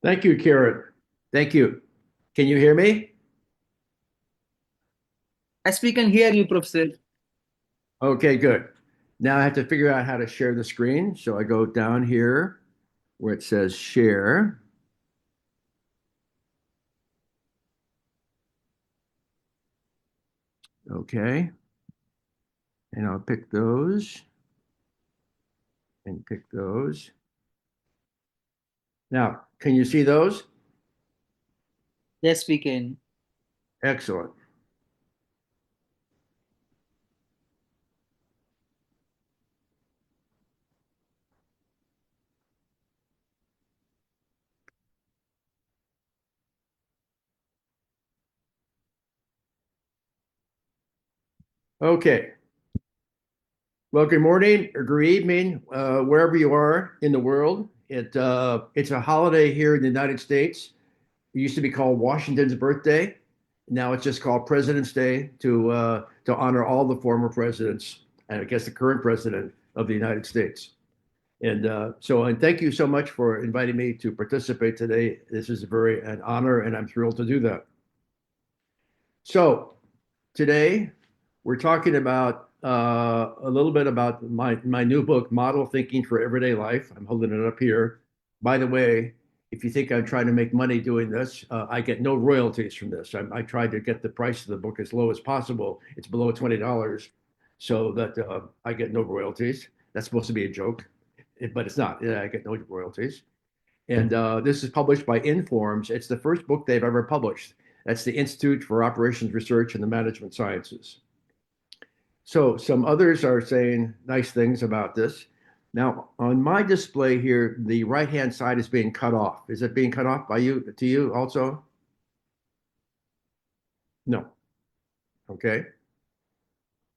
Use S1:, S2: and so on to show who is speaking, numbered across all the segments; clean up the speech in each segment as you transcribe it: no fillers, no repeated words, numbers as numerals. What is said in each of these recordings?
S1: Thank you, Karen. Thank you. Can you hear me?
S2: As we can hear you, Professor.
S1: Okay, good. Now I have to figure out how to share the screen. So I go down here where it says share. Okay. And I'll pick those and pick those. Now, can you see those?
S2: Yes, we can.
S1: Excellent. Okay. Well, good morning or good evening, wherever you are in the world. It's a holiday here in the United States. It used to be called Washington's birthday. Now it's just called President's Day to honor all the former presidents and I guess the current president of the United States. And thank you so much for inviting me to participate today. This is an honor, and I'm thrilled to do that. So today we're talking about a little bit about my new book, Model Thinking for Everyday Life. I'm holding it up here. By the way, if you think I'm trying to make money doing this, I get no royalties from this. I tried to get the price of the book as low as possible. It's below $20, so that I get no royalties. That's supposed to be a joke, but it's not. Yeah, I get no royalties. And this is published by Informs. It's the first book they've ever published. That's the Institute for Operations Research and the Management Sciences. So some others are saying nice things about this. Now, on my display here, the right-hand side is being cut off. Is it being cut off by you to you also? No. Okay.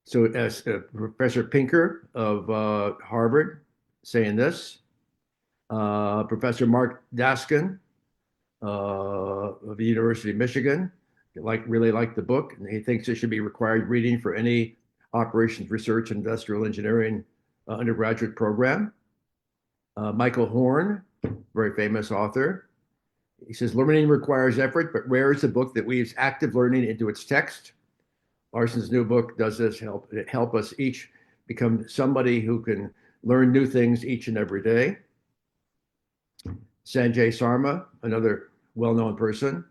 S1: So as Professor Pinker of Harvard saying this, Professor Mark Daskin of the University of Michigan really liked the book, and he thinks it should be required reading for any operations research industrial engineering undergraduate program. Michael Horn, very famous author, he says learning requires effort, but rare is the book that weaves active learning into its text. Larson's new book does this help us each become somebody who can learn new things each and every day. Sanjay Sarma, another well-known person.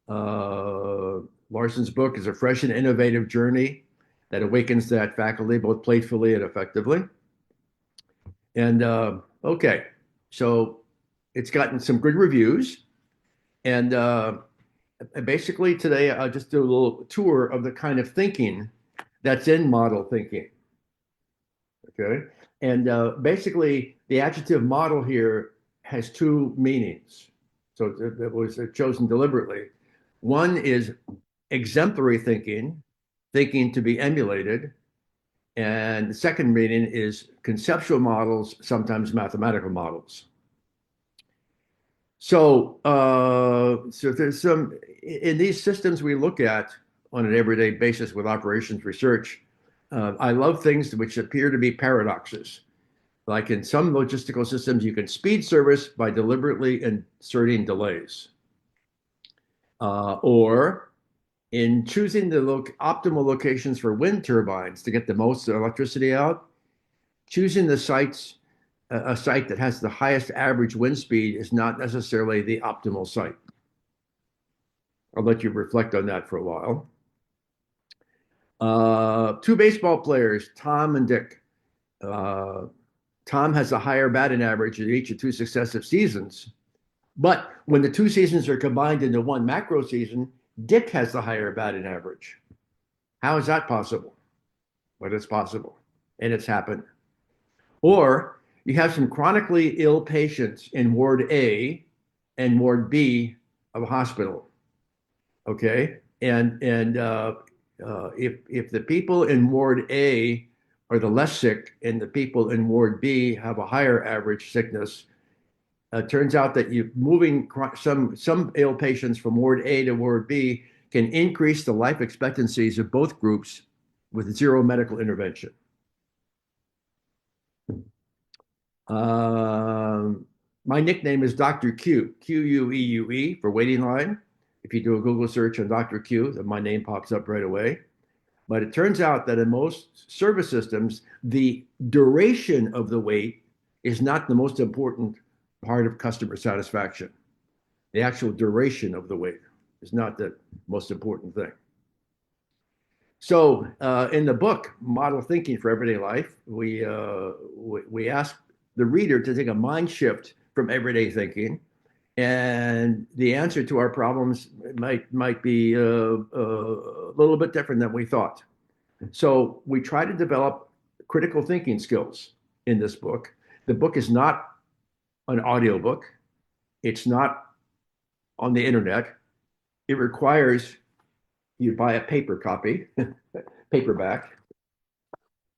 S1: Larson's book is a fresh and innovative journey that awakens that faculty both playfully and effectively. And okay, so it's gotten some good reviews. And basically today I'll just do a little tour of the kind of thinking that's in model thinking. Okay. And basically the adjective model here has two meanings. So it was chosen deliberately. One is exemplary thinking, thinking to be emulated. And the second meaning is conceptual models, sometimes mathematical models. So there's some in these systems we look at on an everyday basis with operations research. I love things which appear to be paradoxes. Like in some logistical systems, you can speed service by deliberately inserting delays. Or in choosing the optimal locations for wind turbines to get the most electricity out, choosing a site that has the highest average wind speed is not necessarily the optimal site. I'll let you reflect on that for a while. Two baseball players, Tom and Dick. Uh, Tom has a higher batting average in each of two successive seasons. But when the two seasons are combined into one macro season, Dick has the higher batting average. How is that possible? But it's possible, and it's happened. Or you have some chronically ill patients in Ward A and Ward B of a hospital. Okay, and if the people in Ward A are the less sick and the people in Ward B have a higher average sickness, turns out that you moving some ill patients from Ward A to Ward B can increase the life expectancies of both groups with zero medical intervention. Um, My nickname is Dr. Q, Queue for waiting line. If you do a Google search on Dr. Q, then my name pops up right away. But it turns out that in most service systems, the duration of the wait is not the most important part of customer satisfaction. The actual duration of the wait is not the most important thing. So in the book, Model Thinking for Everyday Life, we ask the reader to take a mind shift from everyday thinking, and the answer to our problems might be a little bit different than we thought. So we try to develop critical thinking skills in this book. The book is not an audiobook. It's not on the internet. It requires you buy a paper copy, paperback.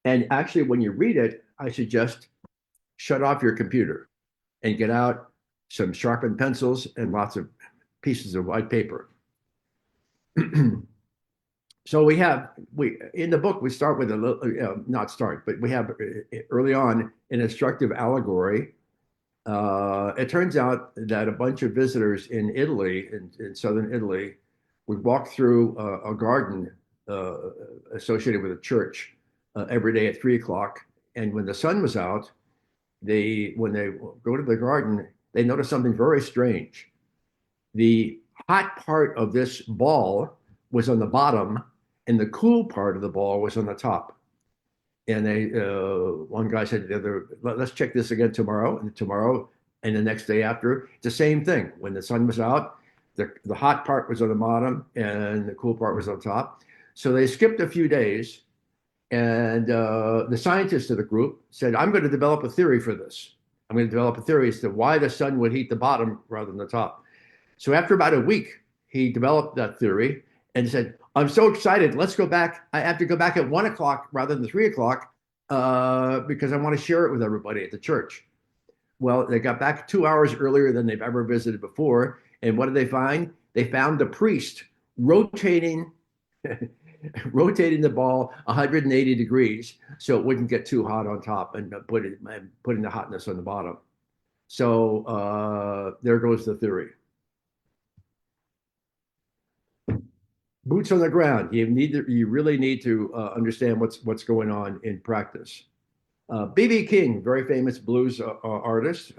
S1: And actually, when you read it, I suggest shut off your computer and get out some sharpened pencils and lots of pieces of white paper. So we in the book we start with a little not start, but we have early on an instructive allegory. It turns out that a bunch of visitors in Italy, in southern Italy, would walk through a garden associated with a church every day at 3 o'clock, and when the sun was out, when they go to the garden, they notice something very strange. The hot part of this ball was on the bottom, and the cool part of the ball was on the top. And one guy said to the other, "Let's check this again tomorrow." And tomorrow, and the next day after, it's the same thing. When the sun was out, the hot part was on the bottom, and the cool part was on top. So they skipped a few days, and the scientist of the group said, "I'm going to develop a theory for this. I'm going to develop a theory as to why the sun would heat the bottom rather than the top." So after about a week, he developed that theory and said, "I'm so excited. Let's go back. I have to go back at 1 o'clock rather than 3 o'clock because I want to share it with everybody at the church." Well, they got back 2 hours earlier than they've ever visited before. And what did they find? They found the priest rotating rotating the ball 180 degrees so it wouldn't get too hot on top and putting the hotness on the bottom. So there goes the theory. Boots on the ground. You really need to understand what's going on in practice. B.B. King, very famous blues artist.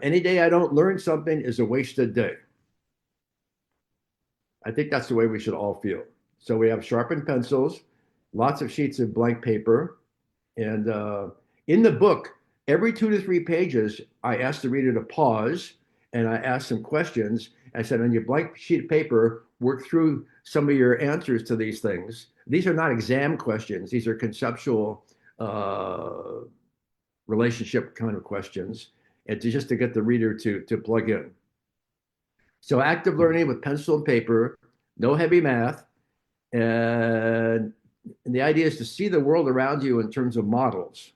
S1: Any day I don't learn something is a wasted day. I think that's the way we should all feel. So we have sharpened pencils, lots of sheets of blank paper, and in the book, every 2 to 3 pages, I ask the reader to pause and I ask some questions. I said, on your blank sheet of paper, work through some of your answers to these things. These are not exam questions. These are conceptual relationship kind of questions, and just to get the reader to plug in. So active learning with pencil and paper, no heavy math, and the idea is to see the world around you in terms of models.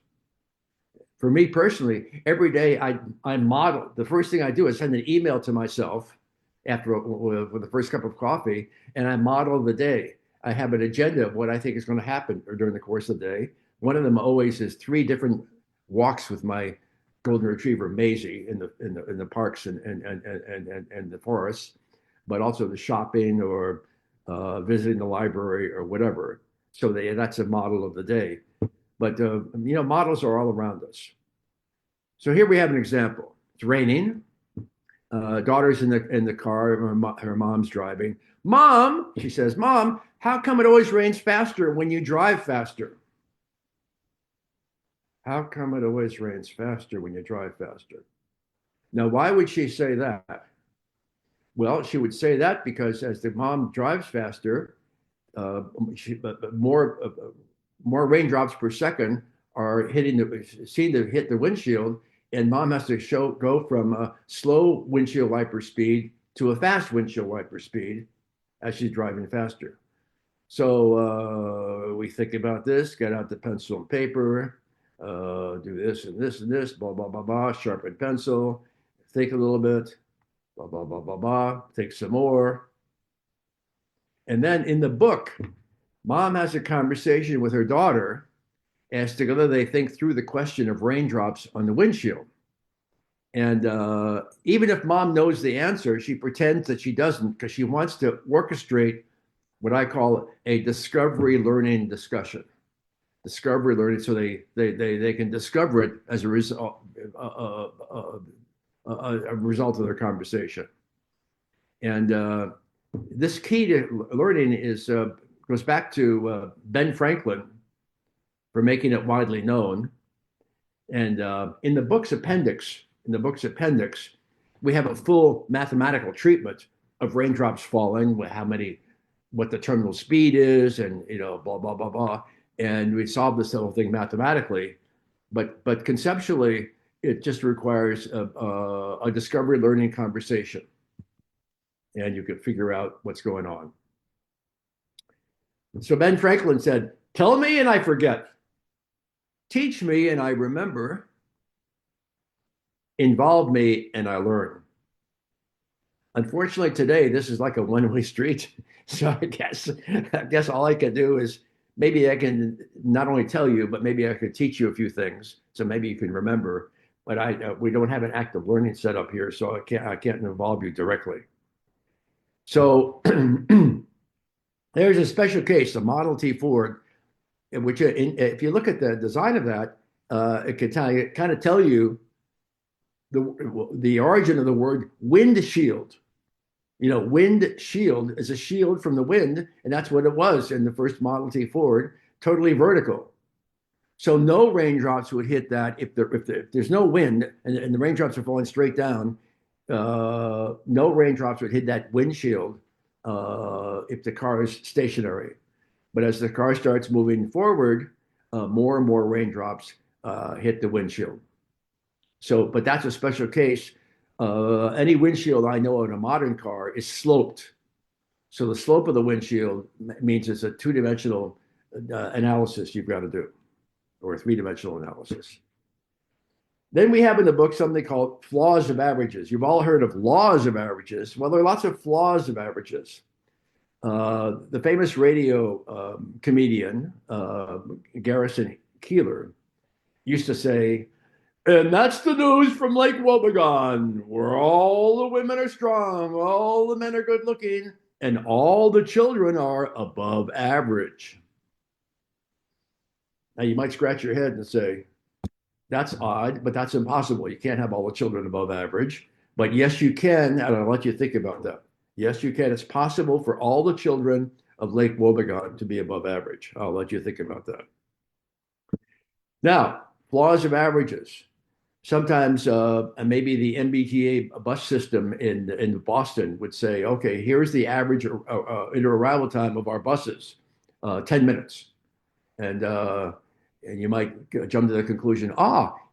S1: For me personally, every day I model. The first thing I do is send an email to myself after with the first cup of coffee, and I model the day. I have an agenda of what I think is going to happen during the course of the day. One of them always is 3 different walks with my golden retriever Maisie in the parks and the forests, but also the shopping or visiting the library or whatever. So that's a model of the day. But models are all around us. So here we have an example. It's raining. Daughter's in the car. Her mom's driving. "Mom," she says, "Mom, how come it always rains faster when you drive faster?" How come it always rains faster when you drive faster? Now, why would she say that? Well, she would say that because as the mom drives faster, more raindrops per second are seem to hit the windshield, and mom has to go from a slow windshield wiper speed to a fast windshield wiper speed as she's driving faster. So we think about this, get out the pencil and paper, do this and this and this, blah, blah, blah, blah, sharpen pencil, think a little bit, blah, blah, blah, blah, blah, think some more. And then in the book, mom has a conversation with her daughter as to whether they think through the question of raindrops on the windshield. And even if mom knows the answer, she pretends that she doesn't because she wants to orchestrate what I call a discovery learning discussion. Discovery learning, so they can discover it as a result of their conversation. And this key to learning is goes back to Ben Franklin for making it widely known. And in the book's appendix, we have a full mathematical treatment of raindrops falling, how many, what the terminal speed is, and blah blah blah blah. And we solve this whole thing mathematically, but conceptually, it just requires a discovery learning conversation, and you can figure out what's going on. So Ben Franklin said, "Tell me and I forget. Teach me and I remember. Involve me and I learn." Unfortunately, today this is like a one-way street. So I guess all I can do is maybe I can not only tell you, but maybe I could teach you a few things, so maybe you can remember. But we don't have an active learning set up here, so I can't involve you directly. So there's a special case, the Model T Ford, in which if you look at the design of that, it can kind of tell you the origin of the word windshield. Wind shield is a shield from the wind, and that's what it was in the first Model T Ford, totally vertical. So no raindrops would hit that if there's no wind and the raindrops are falling straight down. No raindrops would hit that windshield if the car is stationary. But as the car starts moving forward, more and more raindrops hit the windshield. So, but that's a special case. Any windshield I know in a modern car is sloped. So the slope of the windshield means it's a two-dimensional analysis you've got to do, or a three-dimensional analysis. Then we have in the book something called flaws of averages. You've all heard of laws of averages. Well, there are lots of flaws of averages. The famous radio comedian, Garrison Keillor, used to say, "And that's the news from Lake Wobegon, where all the women are strong, all the men are good looking, and all the children are above average." Now, you might scratch your head and say, that's odd, but that's impossible. You can't have all the children above average. But yes, you can, and I'll let you think about that. Yes, you can. It's possible for all the children of Lake Wobegon to be above average. I'll let you think about that. Now, flaws of averages. Sometimes maybe the MBTA bus system in Boston would say, okay, here's the average inter-arrival time of our buses, 10 minutes. And you might jump to the conclusion,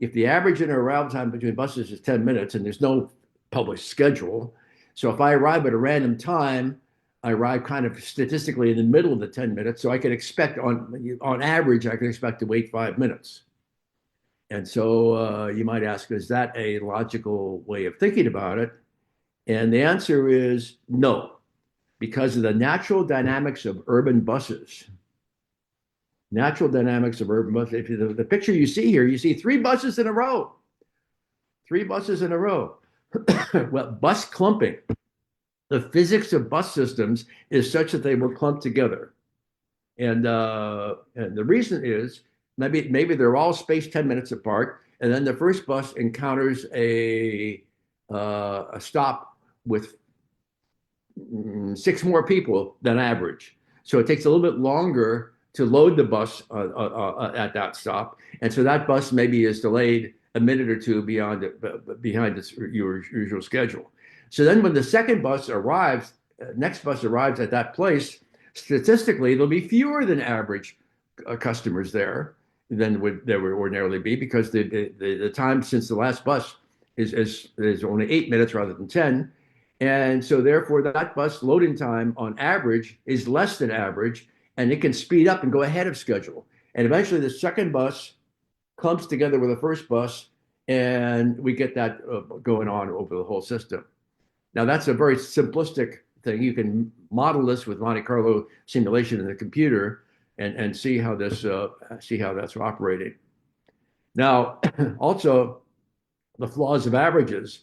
S1: if the average inter-arrival time between buses is 10 minutes and there's no published schedule, so if I arrive at a random time, I arrive kind of statistically in the middle of the 10 minutes, so I can expect on average, I can expect to wait 5 minutes. And so you might ask, is that a logical way of thinking about it? And the answer is no, because of the natural dynamics of urban buses. Natural dynamics of urban buses. If the picture you see here, you see 3 buses in a row. 3 buses in a row. Well, bus clumping. The physics of bus systems is such that they will clump together. And the reason is maybe they're all spaced 10 minutes apart, and then the first bus encounters a stop with 6 more people than average. So it takes a little bit longer to load the bus at that stop, and so that bus maybe is delayed a minute or two behind its usual schedule. So then when the second bus arrives, next bus arrives at that place, statistically there'll be fewer than average customers there than there would ordinarily be, because the time since the last bus is only 8 minutes rather than 10. And so therefore that bus loading time on average is less than average, and it can speed up and go ahead of schedule. And eventually the second bus clumps together with the first bus, and we get that going on over the whole system. Now that's a very simplistic thing. You can model this with Monte Carlo simulation in the computer and see how that's operating. Now, also, the flaws of averages.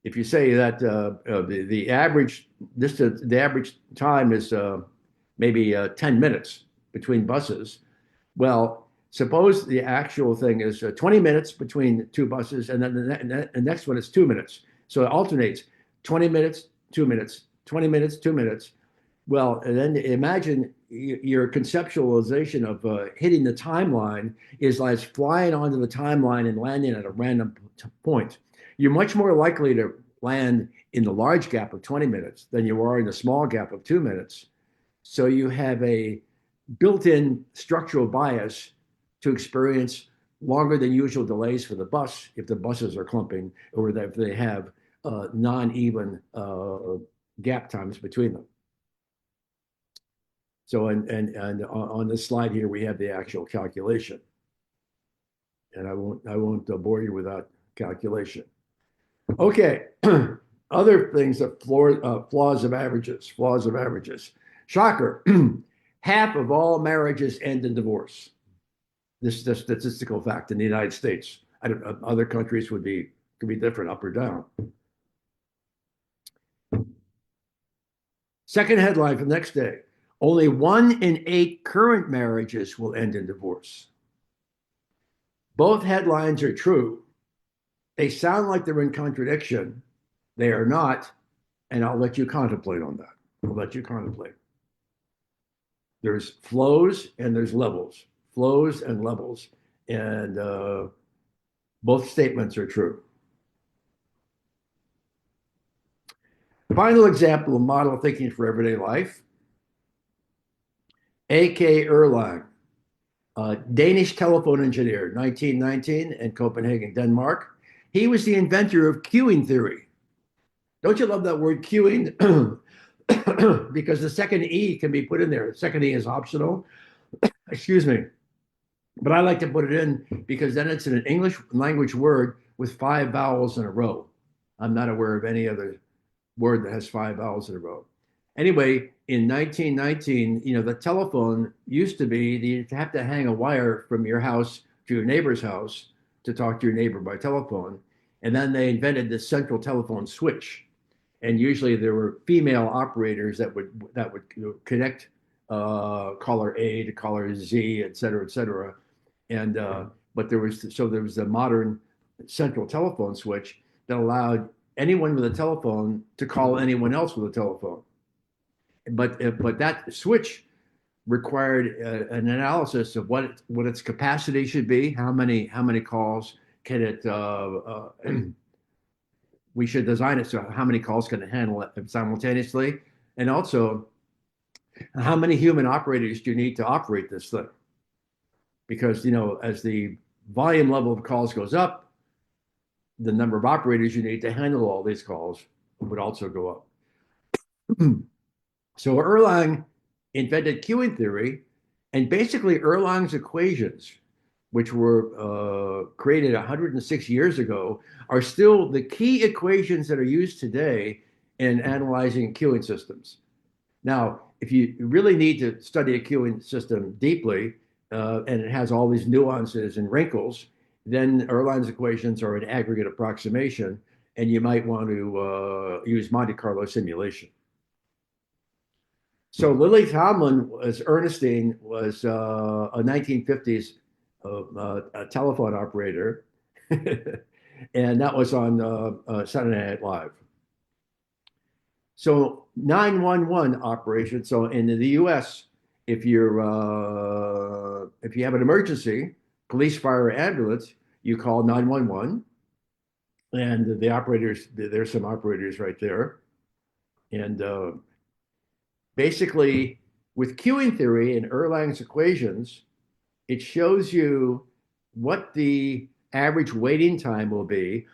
S1: If you say that the average distance, the average time is maybe 10 minutes between buses, well, suppose the actual thing is 20 minutes between two buses, and then the next one is 2 minutes. So it alternates 20 minutes, 2 minutes, 20 minutes, 2 minutes. Well, and then imagine your conceptualization of hitting the timeline is like flying onto the timeline and landing at a random point. You're much more likely to land in the large gap of 20 minutes than you are in the small gap of 2 minutes. So you have a built-in structural bias to experience longer than usual delays for the bus if the buses are clumping or if they have non-even gap times between them. So, and on this slide here, we have the actual calculation. And I won't bore you with that calculation. Okay, other things that flaws of averages. Shocker, half of all marriages end in divorce. This is a statistical fact in the United States. Other countries could be different, up or down. Second headline for the next day. Only 1 in 8 current marriages will end in divorce. Both headlines are true. They sound like they're in contradiction. They are not, and I'll let you contemplate on that. I'll let you contemplate. There's flows and there's levels. Flows and levels. And both statements are true. Final example of model thinking for everyday life. A.K. Erlang, Danish telephone engineer, 1919 in Copenhagen, Denmark. He was the inventor of queuing theory. Don't you love that word queuing? Because the second E can be put in there. The second E is optional. Excuse me. But I like to put it in because then it's an English language word with 5 vowels in a row. I'm not aware of any other word that has 5 vowels in a row. Anyway, in 1919, the telephone used to be you'd have to hang a wire from your house to your neighbor's house to talk to your neighbor by telephone. And then they invented the central telephone switch. And usually there were female operators that would connect caller A to caller Z, et cetera, et cetera. And but there was a modern central telephone switch that allowed anyone with a telephone to call anyone else with a telephone. But that switch required an analysis of what its capacity should be, how many calls can it. We should design it so how many calls can it handle it simultaneously, and also how many human operators do you need to operate this thing? Because as the volume level of calls goes up, the number of operators you need to handle all these calls would also go up. So Erlang invented queuing theory, and basically Erlang's equations, which were created 106 years ago, are still the key equations that are used today in analyzing queuing systems. Now, if you really need to study a queuing system deeply, and it has all these nuances and wrinkles, then Erlang's equations are an aggregate approximation, and you might want to use Monte Carlo simulation. So Lily Tomlin Ernestine was a 1950s a telephone operator, and that was on Saturday Night Live. So 911 operation. So in the U.S., if you have an emergency, police, fire, or ambulance, you call 911, and the operators. There's some operators right there, and basically with queuing theory and Erlang's equations, it shows you what the average waiting time will be.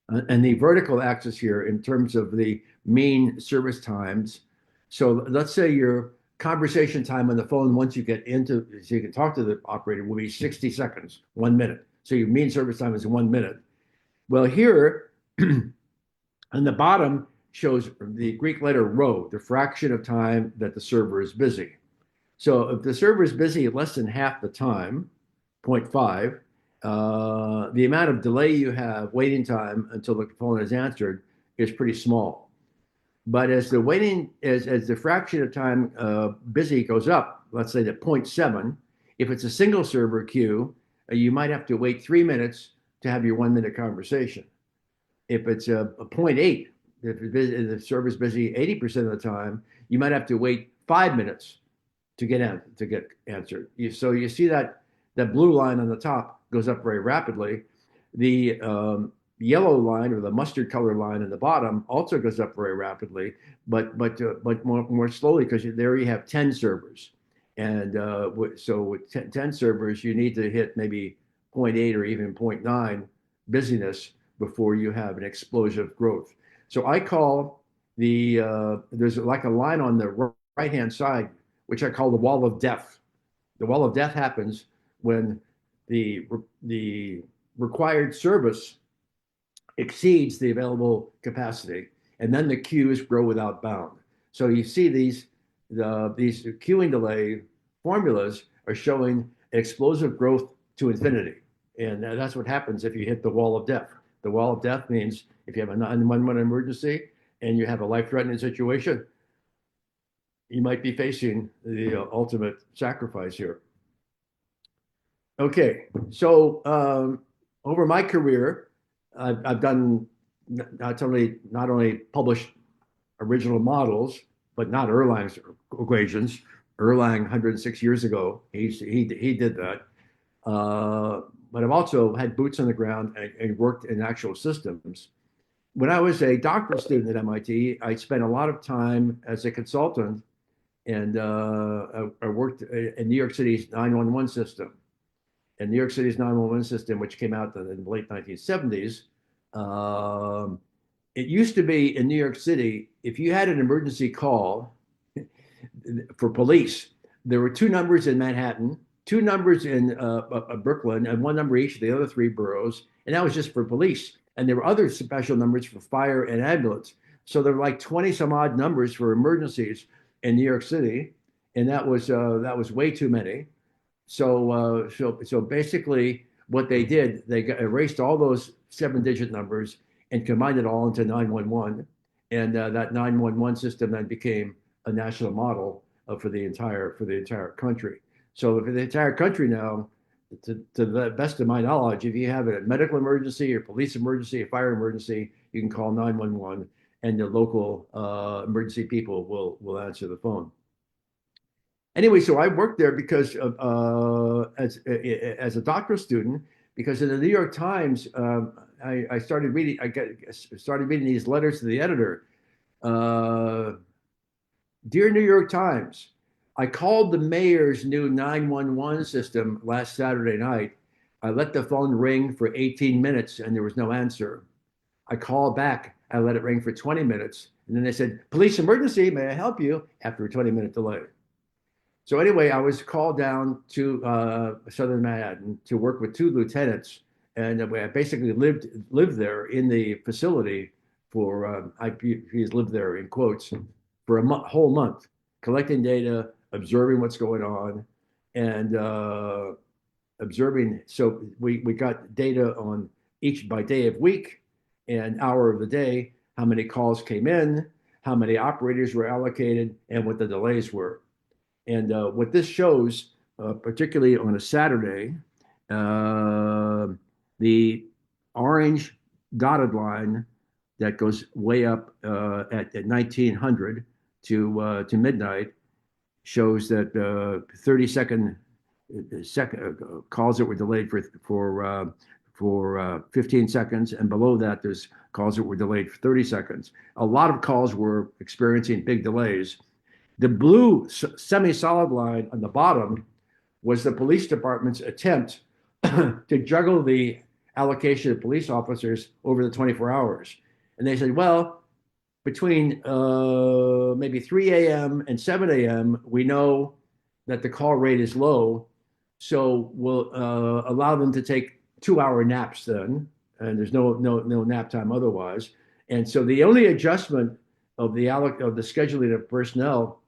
S1: And the vertical axis here in terms of the mean service times. So let's say your conversation time on the phone once you get so you can talk to the operator will be 60 seconds, 1 minute. So your mean service time is 1 minute. Well, here on the bottom shows the Greek letter rho, the fraction of time that the server is busy. So if the server is busy less than half the time, 0.5, the amount of delay you have, waiting time until the phone is answered, is pretty small. But as as the fraction of time busy goes up, let's say to zero point 0.7, if it's a single server queue, you might have to wait 3 minutes to have your 1 minute conversation. If it's a zero point 0.8, if the server's busy 80% of the time, you might have to wait 5 minutes to get answered. So you see that blue line on the top goes up very rapidly. The yellow line or the mustard color line in the bottom also goes up very rapidly, but more slowly, because there you have 10 servers, and so with 10 servers, you need to hit maybe 0.8 or even 0.9 busyness before you have an explosive growth. So I call there's like a line on the right hand side, which I call the wall of death. The wall of death happens when the required service exceeds the available capacity, and then the queues grow without bound. So you see these queuing delay formulas are showing explosive growth to infinity, and that's what happens if you hit the wall of death. The wall of death means if you have a 911 emergency and you have a life-threatening situation, you might be facing the ultimate sacrifice here. Okay, so over my career, I've done not only published original models, but not Erlang's equations. Erlang 106 years ago, he did that. But I've also had boots on the ground and worked in actual systems. When I was a doctoral student at MIT, I spent a lot of time as a consultant, and I worked in New York City's 911 system. And New York City's 911 system, which came out in the late 1970s, it used to be in New York City, if you had an emergency call for police, there were two numbers in Manhattan, two numbers in Brooklyn, and one number each of the other three boroughs. And that was just for police. And there were other special numbers for fire and ambulance. So there were like 20 some odd numbers for emergencies in New York City. And that was way too many. So basically, what they did, they erased all those 7-digit numbers and combined it all into 911, and that 911 system then became a national model for the entire country. So for the entire country now, to the best of my knowledge, if you have a medical emergency or police emergency, a fire emergency, you can call 911, and the local emergency people will answer the phone. Anyway, so I worked there because of, as a doctoral student, because in the New York Times, I started reading. Started reading these letters to the editor. Dear New York Times, I called the mayor's new 911 system last Saturday night. I let the phone ring for 18 minutes and there was no answer. I called back. I let it ring for 20 minutes. And then they said, police emergency, may I help you? After a 20-minute delay. So anyway, I was called down to Southern Manhattan to work with two lieutenants, and I basically lived there in the facility for he's lived there in quotes for a whole month, collecting data, observing what's going on, and observing. So we got data on each by day of week and hour of the day, how many calls came in, how many operators were allocated, and what the delays were. And what this shows, particularly on a Saturday, the orange dotted line that goes way up at 1900 to midnight shows that 30-second calls that were delayed for 15 seconds, and below that there's calls that were delayed for 30 seconds. A lot of calls were experiencing big delays. The blue semi-solid line on the bottom was the police department's attempt to juggle the allocation of police officers over the 24 hours. And they said, well, between maybe 3 a.m. and 7 a.m., we know that the call rate is low, so we'll allow them to take 2-hour naps then, and there's no nap time otherwise. And so the only adjustment of the scheduling of personnel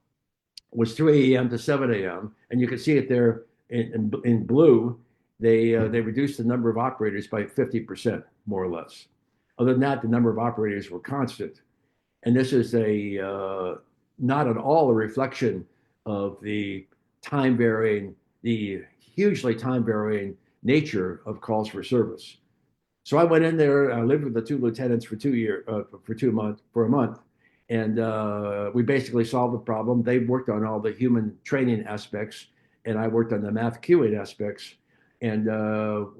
S1: was 3 a.m. to 7 a.m. And you can see it there in blue. they reduced the number of operators by 50%, more or less. Other than that, the number of operators were constant. And this is a not at all a reflection of the time varying, the hugely time varying nature of calls for service. So I went in there. I lived with the two lieutenants for 2 years, for 2 months, for a month, and we basically solved the problem. They worked on all the human training aspects, and I worked on the math queuing aspects, and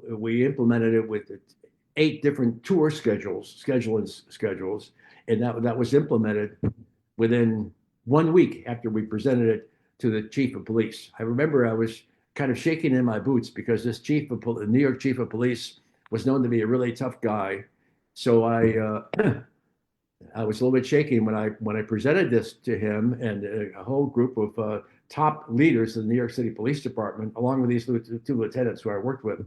S1: we implemented it with 8 different tour schedules, and that was implemented within 1 week after we presented it to the chief of police. I remember I was kind of shaking in my boots because this the New York chief of police was known to be a really tough guy. So I was a little bit shaking when I presented this to him and a whole group of top leaders in the New York City Police Department, along with these two lieutenants who I worked with.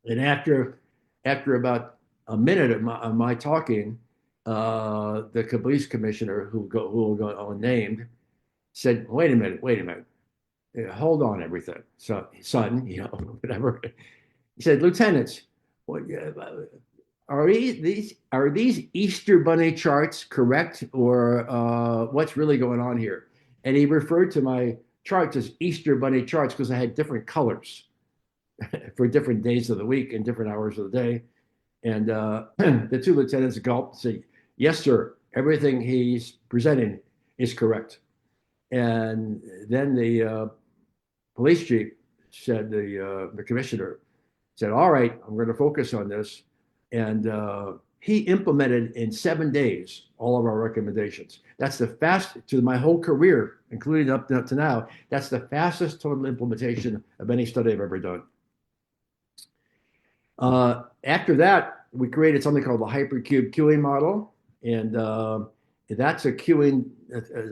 S1: And after about a minute of my talking, the police commissioner, who will go unnamed, said, "Wait a minute, hold on, everything, so son, whatever." He said, "Lieutenants, what, are these Easter Bunny charts correct, or what's really going on here?" And he referred to my charts as Easter Bunny charts because I had different colors for different days of the week and different hours of the day. And the two lieutenants gulped and said, "Yes, sir. Everything he's presenting is correct." And then the police chief said, the commissioner said, "All right, I'm going to focus on this." And he implemented in 7 days all of our recommendations. That's the fastest to my whole career, including up to now. That's the fastest total implementation of any study I've ever done. After that, we created something called the Hypercube Queueing Model, and that's a queuing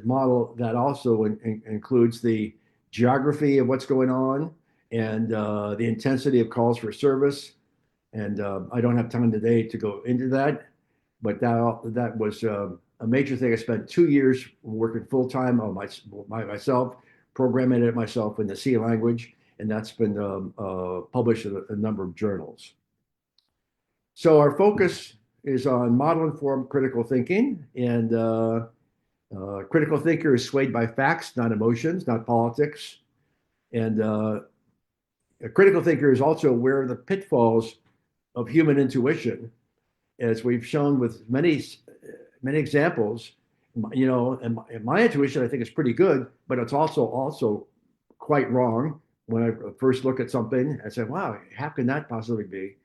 S1: model that also includes the geography of what's going on and the intensity of calls for service. And I don't have time today to go into that, but that was a major thing. I spent 2 years working full time on myself, programming it myself in the C language, and that's been published in a number of journals. So our focus is on model-informed critical thinking, and critical thinker is swayed by facts, not emotions, not politics. And a critical thinker is also aware of the pitfalls of human intuition, as we've shown with many examples. And my intuition, I think, is pretty good, but it's also quite wrong. When I first look at something, I say, "Wow, how can that possibly be?"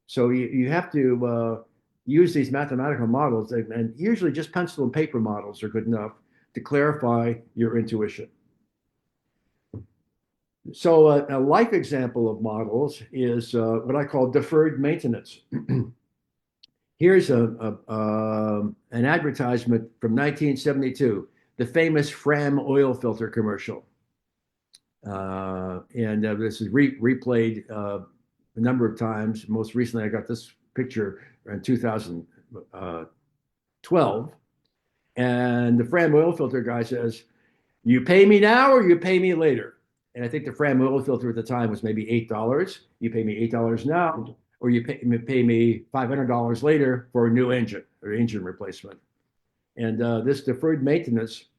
S1: So you have to use these mathematical models, and usually just pencil and paper models are good enough to clarify your intuition. So a life example of models is what I call deferred maintenance. Here's an advertisement from 1972, the famous Fram oil filter commercial. And this is replayed a number of times. Most recently, I got this picture in 2012. And the Fram oil filter guy says, "You pay me now or you pay me later?" And I think the Fram oil filter at the time was maybe $8. You pay me $8 now, or you pay me $500 later for a new engine or engine replacement. And this deferred maintenance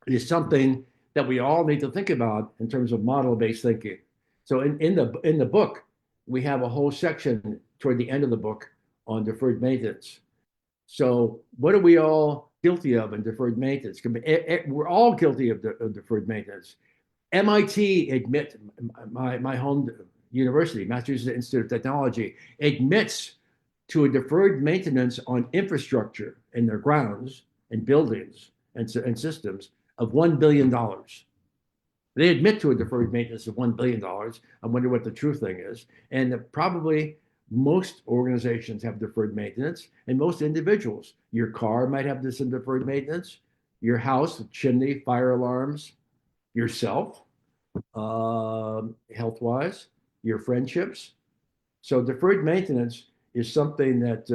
S1: is something that we all need to think about in terms of model-based thinking. So in the book, we have a whole section toward the end of the book on deferred maintenance. So what are we all guilty of in deferred maintenance? We're all guilty of deferred maintenance. MIT my home university, Massachusetts Institute of Technology, admits to a deferred maintenance on infrastructure in their grounds and buildings and systems of $1 billion. They admit to a deferred maintenance of $1 billion. I wonder what the true thing is. And probably most organizations have deferred maintenance, and most individuals. Your car might have this in deferred maintenance, your house, chimney, fire alarms, yourself, health-wise, your friendships. So deferred maintenance is something that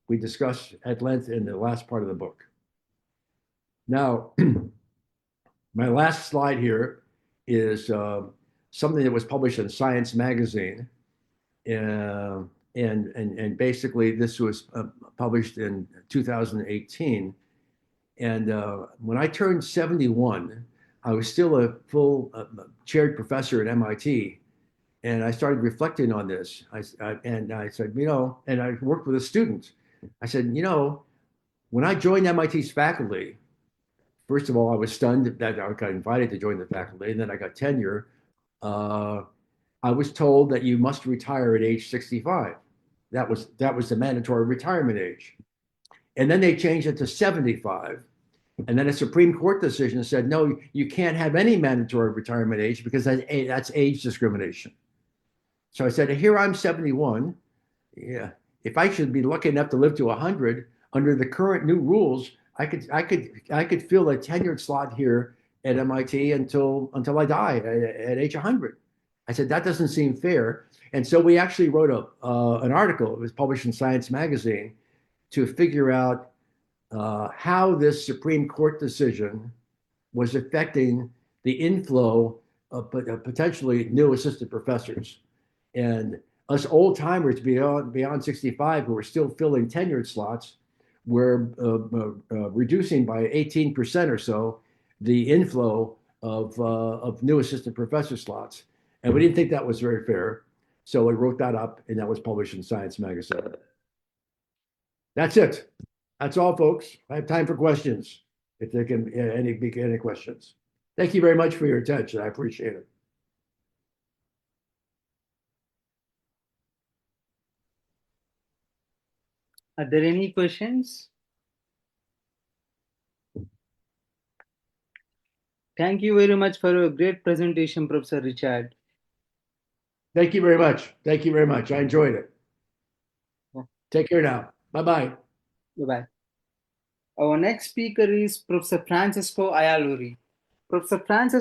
S1: we discuss at length in the last part of the book. Now, my last slide here is something that was published in Science magazine. And basically this was published in 2018. And when I turned 71, I was still a full chaired professor at MIT. And I started reflecting on this. And I said, and I worked with a student. I said, when I joined MIT's faculty, first of all, I was stunned that I got invited to join the faculty, and then I got tenure. Uh, I was told that you must retire at age 65. That was the mandatory retirement age. And then they changed it to 75. And then a Supreme Court decision said, no, you can't have any mandatory retirement age because that's age discrimination. So I said, here I'm 71. Yeah, if I should be lucky enough to live to 100 under the current new rules, I could fill a tenured slot here at MIT until I die at age 100. I said that doesn't seem fair, and so we actually wrote an article. It was published in Science magazine to figure out how this Supreme Court decision was affecting the inflow of potentially new assistant professors. And us old timers beyond 65 who are still filling tenured slots were reducing by 18% or so the inflow of new assistant professor slots. And we didn't think that was very fair. So we wrote that up, and that was published in Science magazine. That's it. That's all, folks. I have time for questions, if there can be any questions. Thank you very much for your attention. I appreciate it.
S2: Are there any questions? Thank you very much for your great presentation, Professor Richard.
S1: Thank you very much. Thank you very much. I enjoyed it.
S2: Yeah.
S1: Take care now. Bye-bye.
S2: Bye-bye. Our next speaker is Professor Francisco Ayaluri. Professor Francisco